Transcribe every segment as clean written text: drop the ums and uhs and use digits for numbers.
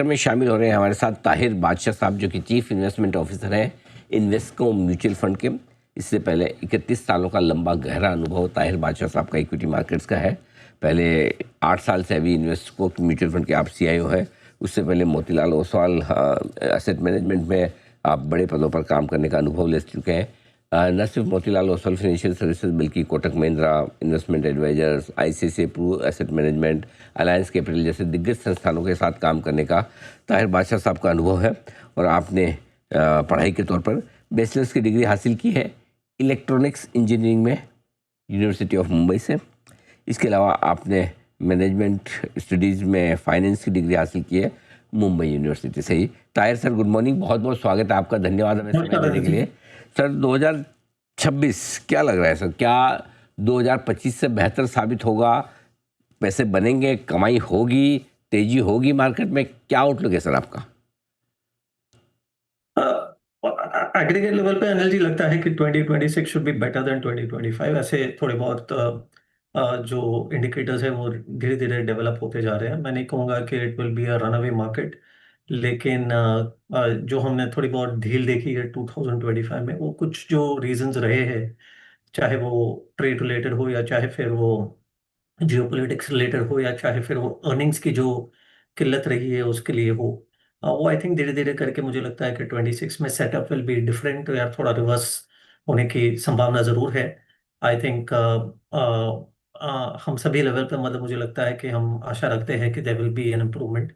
में शामिल हो रहे हैं हमारे साथ ताहिर बादशाह साहब, जो कि चीफ इन्वेस्टमेंट ऑफिसर हैं इन्वेस्टको म्यूचुअल फंड के। इससे पहले 31 सालों का लंबा गहरा अनुभव ताहिर बादशाह साहब का इक्विटी मार्केट्स का है। पहले 8 साल से अभी इन्वेस्टको म्यूचुअल फंड के आप सीईओ हैं। उससे पहले मोतीलाल ओसवाल एसेट मैनेजमेंट में आप बड़े पदों पर काम करने का अनुभव ले चुके हैं। न सिर्फ मोतीलाल ओसवाल फाइनेंशियल सर्विसेज, बल्कि Kotak Mahindra investment advisors, ICICI pru asset management, alliance capital जैसे दिग्गज संस्थानों के साथ काम करने का ताहिर बादशाह साहब का अनुभव है। और आपने पढ़ाई के तौर पर बैचलर्स की डिग्री हासिल की है इलेक्ट्रॉनिक्स इंजीनियरिंग में यूनिवर्सिटी ऑफ मुंबई से। इसके अलावा आपने मैनेजमेंट स्टडीज़ में फाइनेंस की डिग्री हासिल की है मुंबई यूनिवर्सिटी से ही। ताहिर सर, गुड मॉर्निंग, बहुत बहुत स्वागत है आपका, धन्यवाद हमें समय देने के लिए। सर, 2026 क्या लग रहा है सर? क्या 2025 से बेहतर साबित होगा? पैसे बनेंगे, कमाई होगी, तेजी होगी मार्केट में? क्या आउटलुक है सर आपका? एग्रीगेट लेवल पे एनर्जी लगता है कि 2026 शुड बी बेटर देन 2025। ऐसे थोड़े बहुत जो इंडिकेटर्स है वो धीरे धीरे डेवलप होते जा रहे हैं। मैं नहीं कहूँगा कि it will be a runaway market, लेकिन जो हमने थोड़ी बहुत ढील देखी है 2025 में, वो कुछ जो रीजंस रहे हैं, चाहे वो ट्रेड रिलेटेड हो या चाहे फिर वो जियोपॉलिटिक्स रिलेटेड हो या चाहे फिर वो अर्निंग्स की जो किल्लत रही है उसके लिए हो, वो आई थिंक धीरे धीरे करके मुझे लगता है कि 26 में सेटअप विल बी डिफरेंट या थोड़ा रिवर्स होने की संभावना जरूर है। आई थिंक हम सभी लेवल पे, मतलब मुझे लगता है कि हम आशा रखते हैं कि there will be an improvement.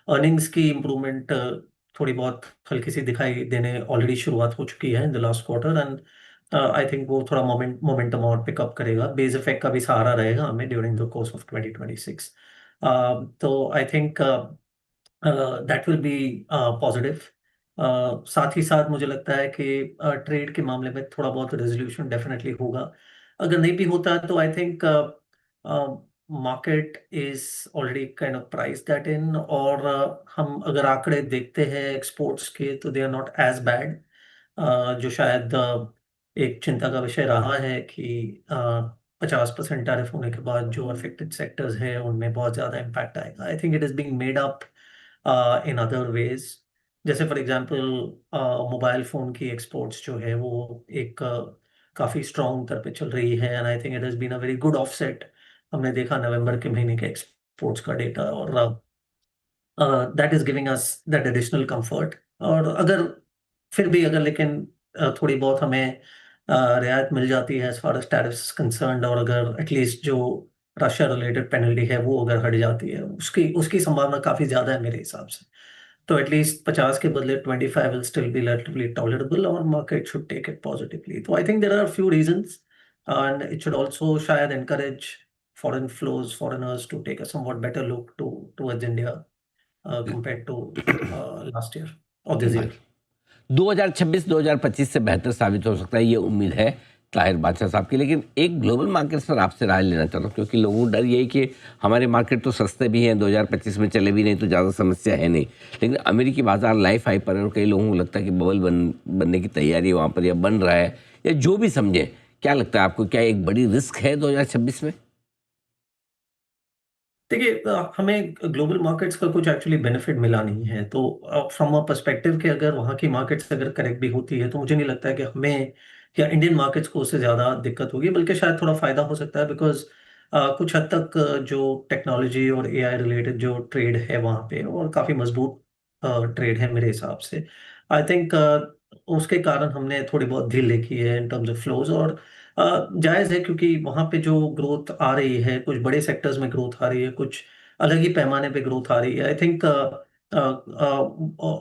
Earnings की इम्प्रूवमेंट थोड़ी बहुत हल्की सी दिखाई देने ऑलरेडी शुरुआत हो चुकी है in the last quarter, and I think वो थोड़ा मोमेंटम और पिकअप करेगा। बेस इफेक्ट का भी सहारा रहेगा हमें ड्यूरिंग द कोर्स ऑफ 2026। तो I think that will B positive. साथ ही साथ मुझे लगता है कि ट्रेड के मामले में थोड़ा बहुत रेजोल्यूशन डेफिनेटली होगा। अगर नहीं भी होता तो I think market is already kind of price that in, और हम अगर आंकड़े देखते हैं एक्सपोर्ट्स के तो they are not as bad, जो शायद एक चिंता का विषय रहा है कि 50% टैरिफ होने के बाद जो अफेक्टेड सेक्टर्स हैं उनमें बहुत ज़्यादा इम्पैक्ट आएगा। आई think it is being made up in other ways. जैसे फॉर एग्जांपल मोबाइल फ़ोन की एक्सपोर्ट्स जो है वो एक काफ़ी स्ट्रॉन्ग दर पे चल रही है, and I think it has been a very good offset. हमने देखा नवंबर के महीने के एक्सपोर्ट्स का डेटा, और that is giving us that additional comfort. और अगर फिर भी अगर लेकिन थोड़ी बहुत हमें रियायत मिल जाती है as far as tariffs concerned, और अगर एटलीस्ट जो रशिया रिलेटेड पेनल्टी है वो अगर हट जाती है, उसकी उसकी संभावना काफ़ी ज़्यादा है मेरे हिसाब से। तो एटलीस्ट 50 के बदले 25 will still be relatively tolerable, और market should take it positively. तो I think there are few reasons, and it should also शायद encourage foreign flows, foreigners to take a somewhat better look towards India compared to last year or this year. 2026-2025 से बेहतर साबित हो सकता है, ये उम्मीद है ताहिर बादशाह साहब की। लेकिन एक ग्लोबल मार्केट पर आपसे राय लेना चाहता हूँ, क्योंकि लोगों को डर यही कि हमारे मार्केट तो सस्ते भी हैं, 2025 में चले भी नहीं तो ज़्यादा समस्या है नहीं, लेकिन अमेरिकी बाजार लाइफ हाई पर है और कई लोगों को लगता है कि बबल बनने की तैयारी वहाँ पर या बन रहा है, या जो भी समझे। क्या लगता है आपको, क्या एक बड़ी रिस्क है 2026 में? देखिए, हमें ग्लोबल मार्केट्स का कुछ एक्चुअली बेनिफिट मिला नहीं है, तो फ्रॉम अ पर्सपेक्टिव कि अगर वहाँ की मार्केट्स अगर करेक्ट भी होती है तो मुझे नहीं लगता है कि हमें या इंडियन मार्केट्स को उससे ज़्यादा दिक्कत होगी, बल्कि शायद थोड़ा फायदा हो सकता है। बिकॉज कुछ हद तक जो टेक्नोलॉजी और एआई रिलेटेड जो ट्रेड है वहाँ पे, और काफ़ी मजबूत ट्रेड है मेरे हिसाब से। आई थिंक उसके कारण हमने थोड़ी बहुत ढील देखी है इन टर्म्स ऑफ फ्लोज, और जायज़ है क्योंकि वहाँ पे जो ग्रोथ आ रही है, कुछ बड़े सेक्टर्स में ग्रोथ आ रही है, कुछ अलग ही पैमाने पे ग्रोथ आ रही है। आई थिंक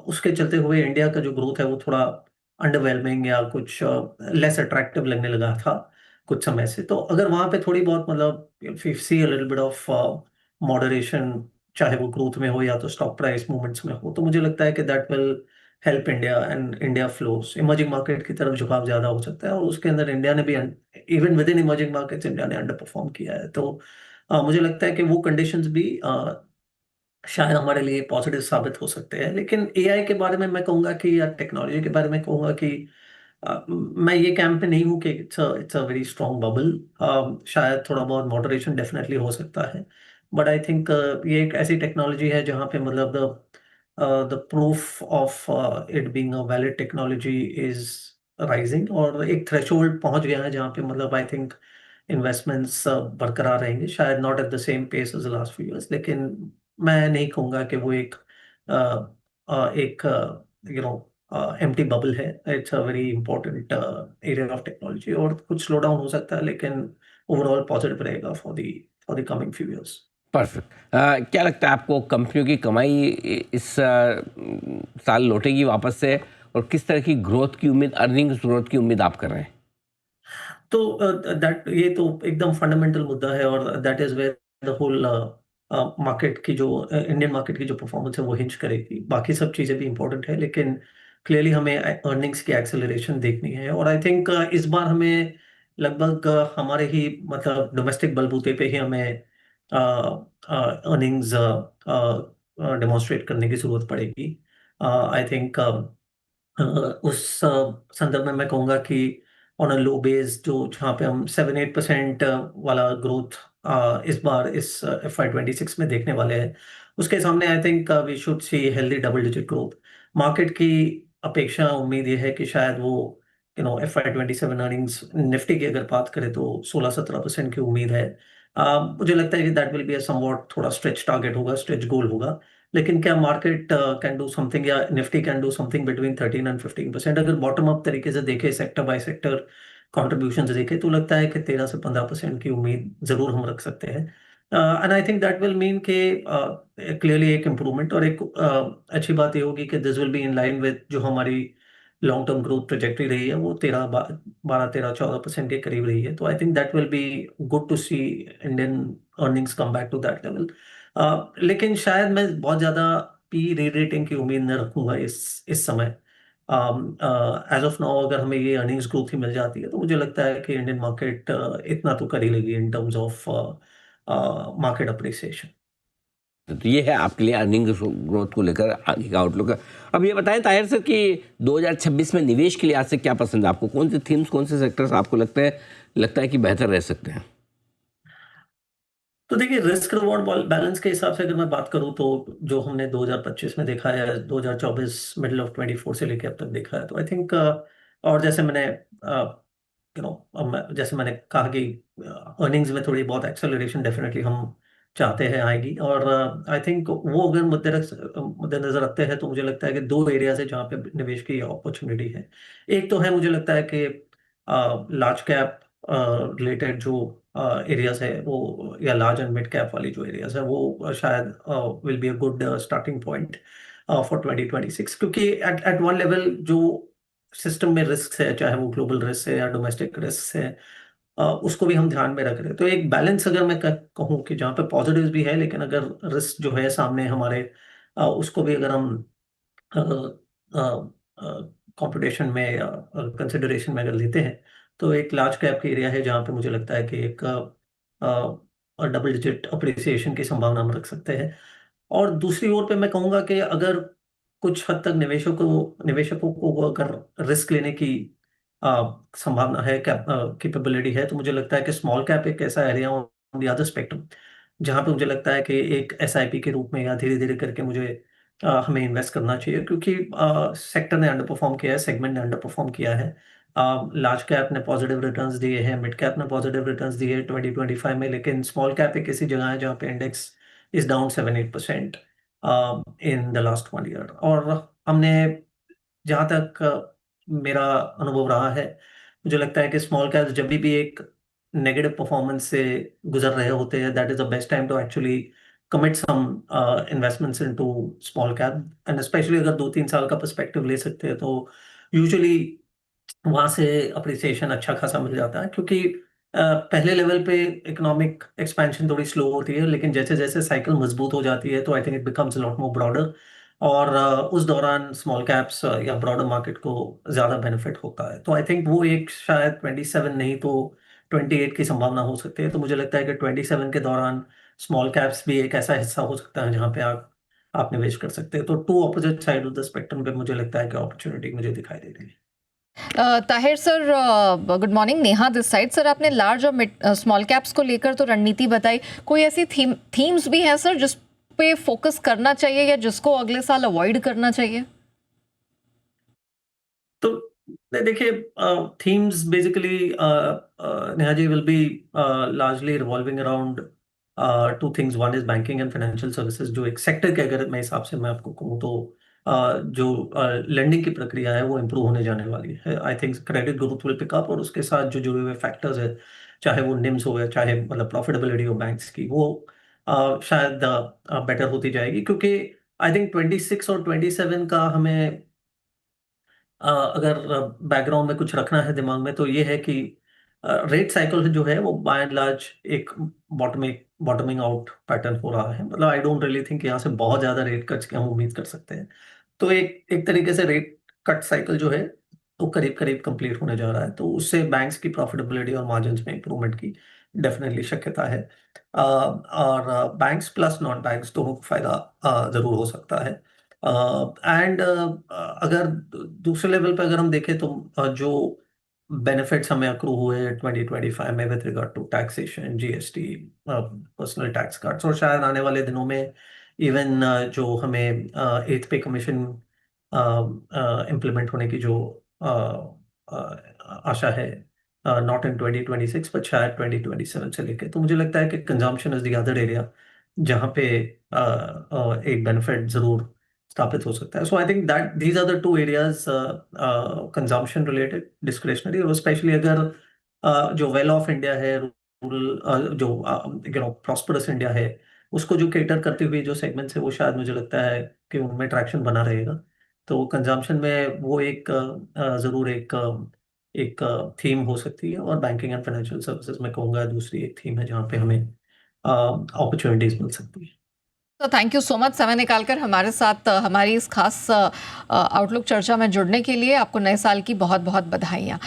उसके चलते हुए इंडिया का जो ग्रोथ है वो थोड़ा अंडरवेलमिंग या कुछ लेस अट्रैक्टिव लगने लगा था कुछ समय से। तो अगर वहाँ पे थोड़ी बहुत, मतलब if you see a little bit of moderation, चाहे वो ग्रोथ में हो या तो स्टॉक प्राइस मूवमेंट्स में हो, तो मुझे लगता है कि that will help India, and India flows emerging market की तरफ झुकाव ज्यादा हो सकता है, और उसके अंदर इंडिया ने भी, even with in emerging markets India ने अंडर परफॉर्म किया है। तो मुझे लगता है कि वो कंडीशंस भी शायद हमारे लिए पॉजिटिव साबित हो सकते हैं। लेकिन एआई के बारे में मैं कहूंगा कि, या टेक्नोलॉजी के बारे में कहूंगा कि मैं ये कैंप पे नहीं हूँ कि it's a very strong bubble. शायद थोड़ा बहुत मॉडरेशन डेफिनेटली हो सकता है, बट आई थिंक ये एक ऐसी टेक्नोलॉजी है जहाँ पे मतलब the proof of it being a valid technology is rising, और एक थ्रेशोल्ड पहुंच गया है जहाँ पे मतलब आई थिंक इन्वेस्टमेंट्स बरकरार रहेंगे, शायद not at the same pace as the last few years, लेकिन मैं नहीं कहूँगा कि वो एक यू नो एम्प्टी बबल है। It's a very important area of technology, और कुछ स्लो डाउन हो सकता है लेकिन ओवरऑल पॉजिटिव रहेगा for the coming few years. Perfect. क्या लगता है आपको, कंपनियों की कमाई इस साल लौटेगी वापस से, और किस तरह की ग्रोथ की उम्मीद, अर्निंग्स ग्रोथ की उम्मीद आप कर रहे हैं? तो दैट ये तो एकदम फंडामेंटल मुद्दा है, और that is where the whole market की जो इंडियन मार्केट की जो परफॉर्मेंस है वो हिंज करेगी। बाकी सब चीज़ें भी इंपॉर्टेंट है, लेकिन क्लियरली हमें अर्निंग्स की एक्सेलरेशन देखनी है, और आई थिंक इस बार हमें लगभग हमारे ही मतलब डोमेस्टिक बलबूते पे ही हमें अर्निंग्स डेमोन्स्ट्रेट करने की जरूरत पड़ेगी। आई थिंक उस संदर्भ में मैं कहूँगा कि ऑन अ लो बेस जो जहाँ पे हम 7-8% वाला ग्रोथ इस बार इस FY26 में देखने वाले हैं, उसके सामने I think we should see healthy double digit growth. Market की अपेक्षा उम्मीद ये है कि शायद वो FY27 अर्निंग्स निफ्टी की अगर बात करें तो 16-17% की उम्मीद है। मुझे लगता है कि that will be a somewhat थोड़ा स्ट्रेच टारगेट होगा, स्ट्रेच गोल होगा, लेकिन क्या मार्केट कैन डू समथिंग, या Nifty can do something between 13 and 15%? अगर बॉटम अप तरीके से देखें, सेक्टर बाय सेक्टर कॉन्ट्रीब्यूशन देखें, तो लगता है कि 13 से 15% की उम्मीद जरूर हम रख सकते हैं। And I think that will mean के क्लियरली एक इम्प्रूवमेंट, और एक अच्छी बात ये होगी कि this will be in line with जो हमारी लॉन्ग टर्म ग्रोथ प्रोजेक्टरी रही है, वो 12-13-14% के करीब रही है। तो I think that will be good to see Indian earnings come back to that level. लेकिन शायद मैं बहुत ज़्यादा पी रे रेटिंग की उम्मीद न रखूंगा इस समय। एज ऑफ नाउ अगर हमें ये अर्निंग्स ग्रोथ ही मिल जाती है, तो मुझे लगता है कि इंडियन मार्केट इतना तो कर ही लेगी in terms of market appreciation. तो ये है आपके लिए अर्निंग ग्रोथ को लेकर आगे का आउटलुक। अब ये बताएं ताहिर सर कि 2026 में निवेश के लिहाज से क्या पसंद है आपको, कौन से थीम्स, कौन से सेक्टर्स आपको लगता है कि बेहतर रह सकते हैं? तो देखिए, रिस्क रिवॉर्ड बैलेंस के हिसाब से अगर मैं बात करूं, तो जो हमने 2025 में देखा है, 2024 मिडिल ऑफ 24 से लेकर अब तक देखा है, तो आई थिंक और जैसे मैंने जैसे मैंने कहा कि अर्निंग्स में थोड़ी बहुत एक्सेलरेशन डेफिनेटली हम चाहते हैं आएगी, और आई थिंक वो अगर मद्देनजर रखते हैं, तो मुझे लगता है कि दो एरियाज है जहाँ पे निवेश की अपॉर्चुनिटी है। एक तो है, मुझे लगता है कि लार्ज कैप रिलेटेड जो एरियाज है वो, या लार्ज एंड मिड कैप वाली जो एरियाज है वो शायद will be a good starting point for 2026, क्योंकि एट वन लेवल जो सिस्टम में रिस्क है, चाहे वो ग्लोबल रिस्क है या डोमेस्टिक रिस्क है, उसको भी हम ध्यान में रख रहे हैं। तो एक बैलेंस अगर मैं कहूँ कि जहाँ पे पॉजिटिव्स भी है, लेकिन अगर रिस्क जो है सामने हमारे, उसको भी अगर हम कंपटीशन में या कंसिडरेशन में अगर लेते हैं, तो एक लार्ज कैप की एरिया है जहाँ पे मुझे लगता है कि एक डबल डिजिट अप्रिसिएशन की संभावना हम रख सकते हैं। और दूसरी ओर पे मैं कहूँगा कि अगर कुछ हद तक निवेशकों को अगर रिस्क लेने की संभावना है, कैपेबिलिटी है, तो मुझे लगता है कि स्मॉल कैप एक ऐसा area on the other spectrum जहाँ पे मुझे लगता है कि एक एसआईपी के रूप में या धीरे धीरे करके मुझे हमें इन्वेस्ट करना चाहिए, क्योंकि सेक्टर ने अंडर परफॉर्म किया है, सेगमेंट ने अंडर परफॉर्म किया है। लार्ज कैप ने पॉजिटिव रिटर्न्स दिए हैं, मिड कैप ने पॉजिटिव रिटर्न्स दिए हैं 2025 में, लेकिन स्मॉल कैप एक ऐसी जगह है जहाँ पे index is down 7-8% in the last 1 year. और हमने, जहाँ तक मेरा अनुभव रहा है, मुझे लगता है कि स्मॉल कैप्स जब भी एक नेगेटिव परफॉर्मेंस से गुजर रहे होते हैं, that is the best time to actually commit some investments into small cap, and specially अगर 2-3 साल का पर्सपेक्टिव ले सकते हैं, तो यूजुअली वहां से अप्रिसिएशन अच्छा खासा मिल जाता है, क्योंकि पहले लेवल पे इकोनॉमिक एक्सपेंशन थोड़ी स्लो होती है, लेकिन जैसे जैसे साइकिल मजबूत हो जाती है, तो I think it becomes lot more broader, और उस दौरान स्मॉल कैप्स या ब्रॉडर मार्केट को ज़्यादा बेनिफिट होता है। तो आई थिंक वो एक शायद 27 नहीं तो 28 की संभावना हो सकती है। तो मुझे लगता है कि 27 के दौरान स्मॉल कैप्स भी एक ऐसा हिस्सा हो सकता है जहाँ पे आप निवेश कर सकते हैं। तो to opposite side of the spectrum पे मुझे लगता है कि अपॉर्चुनिटी मुझे दिखाई दे रही है। Tahir sir, good morning. Neha this side. Sir, आपने लार्ज और मिड स्मॉल कैप्स को लेकर तो रणनीति बताई, कोई ऐसी थीम्स भी हैं सर पे फोकस करना चाहिए या जिसको अगले साल अवॉइड करना चाहिए? तो देखिए, themes basically, Neha will be largely revolving around two things. One is banking and financial services, जो एक सेक्टर के अगर मैं हिसाब से मैं आपको कहूँ तो जो लेंडिंग की प्रक्रिया है वो इम्प्रूव होने जाने वाली है। I think credit growth will pick up, और उसके साथ जो जुड़े हुए फैक्टर्स है, चाहे वो निम्स हो या चाहे मतलब प्रॉफिटेबिलिटी हो बैंक्स की, वो शायद बेटर होती जाएगी, क्योंकि आई थिंक 26 और 27 का हमें अगर बैकग्राउंड में कुछ रखना है दिमाग में, तो ये है कि रेट साइकिल जो है वो बाय एंड लार्ज एक बॉटमिंग आउट पैटर्न हो रहा है। मतलब आई डोंट रियली थिंक यहाँ से बहुत ज़्यादा रेट कट्स की हम उम्मीद कर सकते हैं। तो एक एक तरीके से रेट कट साइकिल जो है वो करीब-करीब कंप्लीट होने जा रहा है। तो उससे बैंक्स की प्रॉफिटेबिलिटी और मार्जिन्स में इंप्रूवमेंट की डेफिनिटली शक्यता है। और बैंक्स प्लस नॉन बैंक्स दोनों को फ़ायदा ज़रूर हो सकता है। एंड अगर दूसरे लेवल पे अगर हम देखें तो जो बेनिफिट्स हमें अक्रू हुए 2025 में with regard to taxation, GST, personal tax cuts, और शायद आने वाले दिनों में इवन जो हमें एथ पे कमीशन इम्प्लीमेंट होने की जो आशा है, नॉट इन 2026 बट शायद 2027 से लेके, तो मुझे लगता है कि consumption is the other area जहाँ पे एक बेनिफिट जरूर स्थापित हो सकता है। So I think that these are the two areas, consumption related, discretionary, और स्पेशली अगर जो वेल ऑफ इंडिया है, रूरल, जो प्रॉस्परस इंडिया है, उसको जो केटर करते हुए जो सेगमेंट्स है, वो शायद मुझे लगता है कि उनमें ट्रैक्शन बना रहेगा। तो कंजम्पशन में वो एक ज़रूर एक थीम हो सकती है, और बैंकिंग एंड फाइनेंशियल सर्विसेज में कहूँगा दूसरी एक थीम है जहाँ पे हमें अपॉर्चुनिटीज़ मिल सकती है। तो थैंक यू सो मच समय निकालकर हमारे साथ हमारी इस खास आउटलुक चर्चा में जुड़ने के लिए। आपको नए साल की बहुत बहुत बधाइयाँ।